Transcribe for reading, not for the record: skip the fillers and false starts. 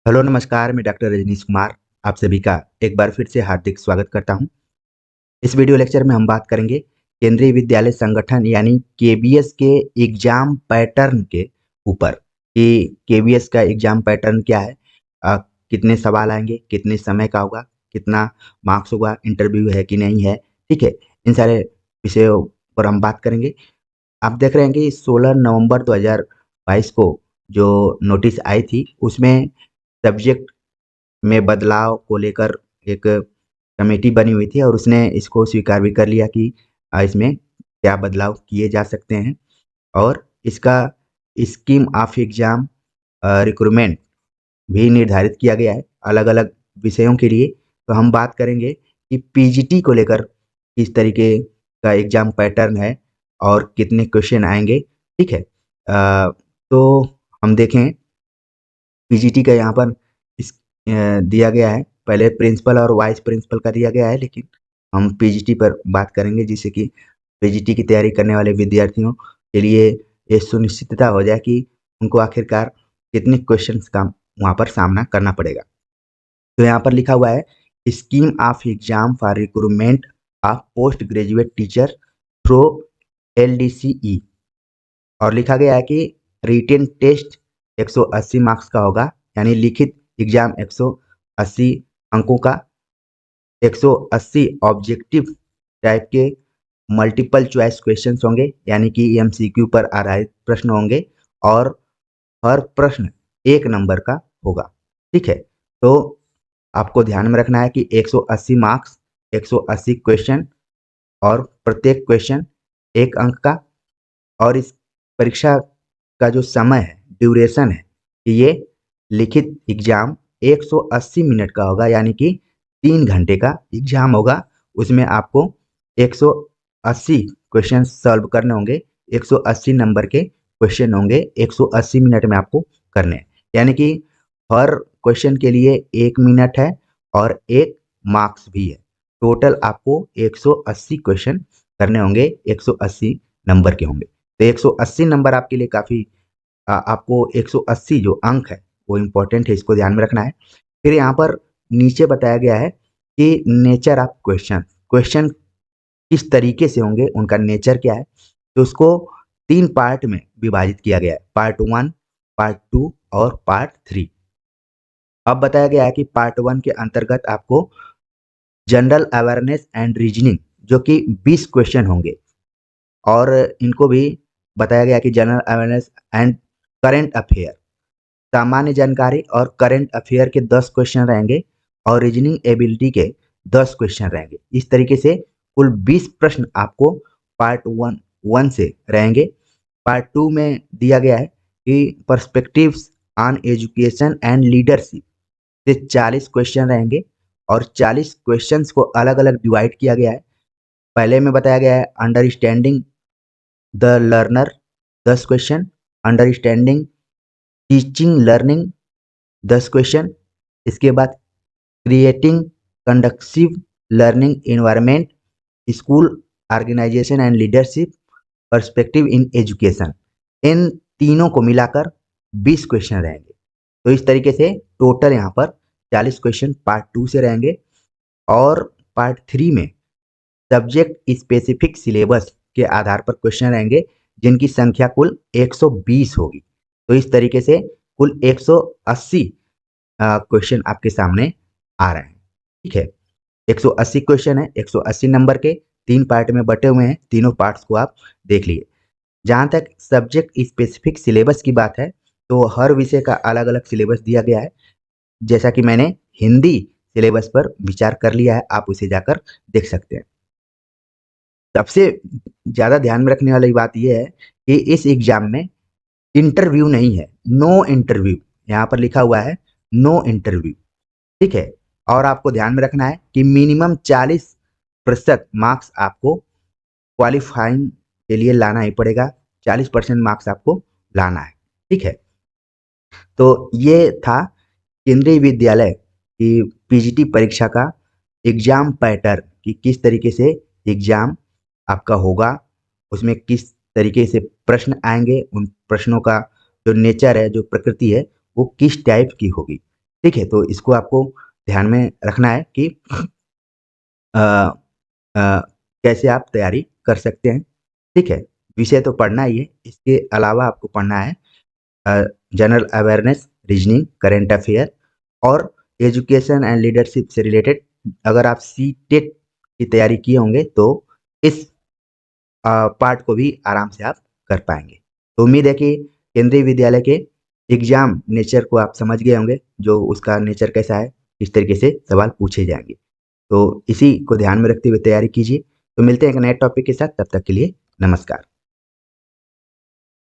Hello नमस्कार, मैं doctor Rajneesh Kumar आप सभी का एक बार फिर से हार्दिक स्वागत करता हूं। इस वीडियो लेक्चर में हम बात करेंगे केंद्रीय विद्यालय संगठन यानी केबीएस के एग्जाम पैटर्न के ऊपर कि केबीएस का एग्जाम पैटर्न क्या है, कितने सवाल आएंगे, कितने समय का होगा, कितना मार्क्स होगा, इंटरव्यू है कि नहीं है। ठीक है, इन सारे विषयों पर हम बात करेंगे। आप देख रहे हैं कि 16 नवंबर 2022 को जो नोटिस आई थी उसमें सब्जेक्ट में बदलाव को लेकर एक कमेटी बनी हुई थी और उसने इसको स्वीकार भी कर लिया कि इसमें क्या बदलाव किए जा सकते हैं और इसका स्कीम ऑफ एग्जाम रिक्रूटमेंट भी निर्धारित किया गया है अलग अलग विषयों के लिए। तो हम बात करेंगे कि पीजीटी को लेकर किस तरीके का एग्जाम पैटर्न है और कितने क्वेश्चन आएंगे। ठीक है, तो हम देखें पीजीटी का यहाँ पर दिया गया है। पहले प्रिंसिपल और वाइस प्रिंसिपल का दिया गया है, लेकिन हम पीजीटी पर बात करेंगे जिससे कि पीजीटी की तैयारी करने वाले विद्यार्थियों के लिए ये सुनिश्चितता हो जाए कि उनको आखिरकार कितने क्वेश्चंस का वहाँ पर सामना करना पड़ेगा। तो यहाँ पर लिखा हुआ है scheme of exam for recruitment of post graduate teacher through LDCE और लिखा गया है कि रिटेन टेस्ट 180 मार्क्स का होगा, यानी लिखित एग्जाम 180 अंकों का, 180 ऑब्जेक्टिव टाइप के मल्टीपल चॉइस क्वेश्चंस होंगे यानी कि एमसीक्यू पर आधारित प्रश्न होंगे और हर प्रश्न 1 नंबर का होगा। ठीक है, तो आपको ध्यान में रखना है कि 180 मार्क्स, 180 क्वेश्चन और प्रत्येक क्वेश्चन 1 अंक का। और इस परीक्षा का जो समय है, ड्यूरेशन है, कि ये लिखित एग्जाम 180 मिनट का होगा यानी कि 3 घंटे का एग्जाम होगा। उसमें आपको 180 क्वेश्चन सॉल्व करने होंगे, 180 नंबर के क्वेश्चन होंगे, 180 मिनट में आपको करने हैं। यानी कि हर क्वेश्चन के लिए 1 मिनट है और 1 मार्क्स भी है। टोटल आपको 180 क्वेश्चन करने होंगे, 180 नंबर के होंगे। तो 180 नंबर आपके लिए काफ़ी, आपको 180 जो अंक है वो इम्पोर्टेंट है, इसको ध्यान में रखना है। फिर यहाँ पर नीचे बताया गया है कि नेचर ऑफ क्वेश्चन, क्वेश्चन किस तरीके से होंगे, उनका नेचर क्या है। तो उसको 3 पार्ट में विभाजित किया गया है, पार्ट 1, पार्ट 2 और पार्ट 3। अब बताया गया है कि पार्ट 1 के अंतर्गत आपको जनरल अवेयरनेस एंड रीजनिंग जो कि 20 क्वेश्चन होंगे और इनको भी बताया गया कि general awareness and current affair, सामान्य जानकारी और करंट अफेयर के 10 क्वेश्चन रहेंगे और रीजनिंग एबिलिटी के 10 क्वेश्चन रहेंगे। इस तरीके से कुल 20 प्रश्न आपको पार्ट वन से रहेंगे। पार्ट 2 में दिया गया है कि perspectives on education and leadership से 40 क्वेश्चन रहेंगे और 40 क्वेश्चंस को अलग अलग डिवाइड किया गया है। पहले में बताया गया है understanding the learner 10 question, understanding teaching learning 10 question, इसके बाद creating conducive learning environment, school organisation and leadership, perspective in education, इन तीनों को मिलाकर 20 क्वेश्चन रहेंगे। तो इस तरीके से टोटल यहाँ पर 40 क्वेश्चन पार्ट 2 से रहेंगे और पार्ट 3 में सब्जेक्ट स्पेसिफिक सिलेबस के आधार पर क्वेश्चन रहेंगे जिनकी संख्या कुल 120 होगी। तो इस तरीके से कुल 180 क्वेश्चन आपके सामने आ रहे हैं। ठीक है, 180 क्वेश्चन है, 180 नंबर के 3 पार्ट में बटे हुए हैं, तीनों पार्ट्स को आप देख लिए। जहाँ तक सब्जेक्ट स्पेसिफिक सिलेबस की बात है तो हर विषय का अलग अलग सिलेबस दिया गया है। जैसा कि मैंने हिंदी सिलेबस पर विचार कर लिया है, आप उसे जाकर देख सकते हैं। सबसे ज़्यादा ध्यान में रखने वाली बात यह है कि इस एग्जाम में इंटरव्यू नहीं है, नो इंटरव्यू, यहाँ पर लिखा हुआ है नो इंटरव्यू। ठीक है, और आपको ध्यान में रखना है कि मिनिमम 40% मार्क्स आपको क्वालिफाइंग के लिए लाना ही पड़ेगा, 40% मार्क्स आपको लाना है। ठीक है, तो ये था केंद्रीय विद्यालय की पीजीटी परीक्षा का एग्जाम पैटर्न कि किस तरीके से एग्जाम आपका होगा, उसमें किस तरीके से प्रश्न आएंगे, उन प्रश्नों का जो नेचर है, जो प्रकृति है, वो किस टाइप की होगी। ठीक है, तो इसको आपको ध्यान में रखना है कि अ कैसे आप तैयारी कर सकते हैं, ठीक है? विषय तो पढ़ना ही है, इसके अलावा आपको पढ़ना है general awareness, reasoning, current affair और एजुकेशन एंड लीडरशिप से रिलेटेड। अगर आप सीटेट की तैयारी किए होंगे तो इस पार्ट को भी आराम से आप कर पाएँगे। तो उम्मीद है कि केंद्रीय विद्यालय के एग्ज़ाम नेचर को आप समझ गए होंगे, जो उसका नेचर कैसा है, किस तरीके से सवाल पूछे जाएँगे। तो इसी को ध्यान में रखते हुए तैयारी कीजिए। तो मिलते हैं एक नए टॉपिक के साथ, तब तक के लिए नमस्कार।